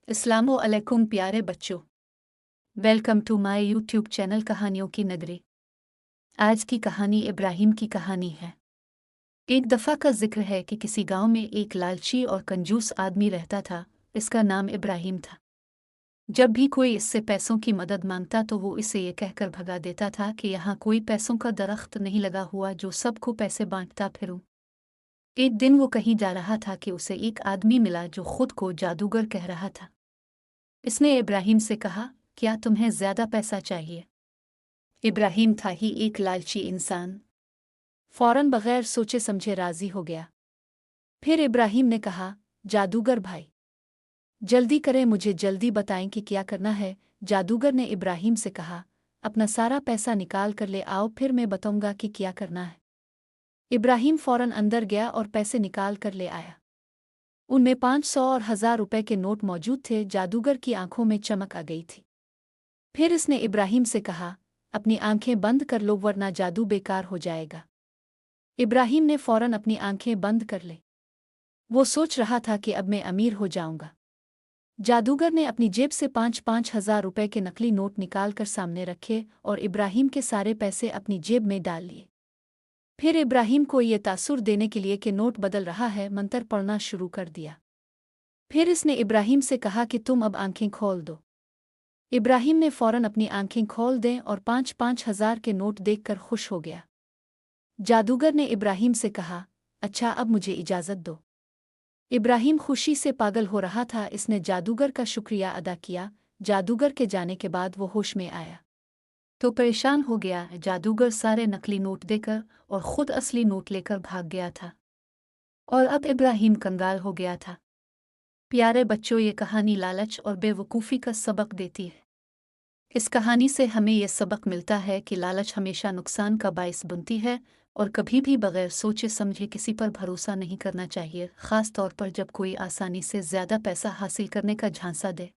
अस्सलामु अलैकुम प्यारे बच्चों। Welcome to my YouTube channel कहानियों की नगरी। आज की कहानी इब्राहिम की कहानी है। एक दफ़ा का जिक्र है कि किसी गांव में एक लालची और कंजूस आदमी रहता था। इसका नाम इब्राहिम था। जब भी कोई इससे पैसों की मदद मांगता तो वो इसे ये कहकर भगा देता था कि यहाँ कोई पैसों का दरख्त नहीं लगा हुआ जो सबको पैसे बांटता फिरूं। एक दिन वो कहीं जा रहा था कि उसे एक आदमी मिला जो खुद को जादूगर कह रहा था। इसने इब्राहिम से कहा, क्या तुम्हें ज्यादा पैसा चाहिए? इब्राहिम था ही एक लालची इंसान। फौरन बगैर सोचे समझे राजी हो गया। फिर इब्राहिम ने कहा, जादूगर भाई, जल्दी करें, मुझे जल्दी बताएं कि क्या करना है। जादूगर ने इब्राहिम से कहा, अपना सारा पैसा निकाल कर ले आओ, फिर मैं बताऊंगा कि क्या करना है। इब्राहिम फौरन अंदर गया और पैसे निकाल कर ले आया। उनमें 500 और 1000 रुपए के नोट मौजूद थे। जादूगर की आंखों में चमक आ गई थी। फिर इसने इब्राहिम से कहा, अपनी आंखें बंद कर लो वरना जादू बेकार हो जाएगा। इब्राहिम ने फौरन अपनी आंखें बंद कर ली। वो सोच रहा था कि अब मैं अमीर हो जाऊंगा। जादूगर ने अपनी जेब से 5,500 रुपए के नकली नोट निकालकर सामने रखे और इब्राहिम के सारे पैसे अपनी जेब में डाल लिए। फिर इब्राहिम को ये तासुर देने के लिए कि नोट बदल रहा है, मंत्र पढ़ना शुरू कर दिया। फिर इसने इब्राहिम से कहा कि तुम अब आंखें खोल दो। इब्राहिम ने फौरन अपनी आंखें खोल दें और 5,500 के नोट देखकर खुश हो गया। जादूगर ने इब्राहिम से कहा, अच्छा अब मुझे इजाज़त दो। इब्राहिम खुशी से पागल हो रहा था। इसने जादूगर का शुक्रिया अदा किया। जादूगर के जाने के बाद वो होश में आया तो परेशान हो गया। जादूगर सारे नकली नोट देकर और खुद असली नोट लेकर भाग गया था और अब इब्राहिम कंगाल हो गया था। प्यारे बच्चों, ये कहानी लालच और बेवकूफ़ी का सबक देती है। इस कहानी से हमें यह सबक मिलता है कि लालच हमेशा नुकसान का बायस बनती है और कभी भी बगैर सोचे समझे किसी पर भरोसा नहीं करना चाहिए, ख़ास तौर पर जब कोई आसानी से ज़्यादा पैसा हासिल करने का झांसा दे।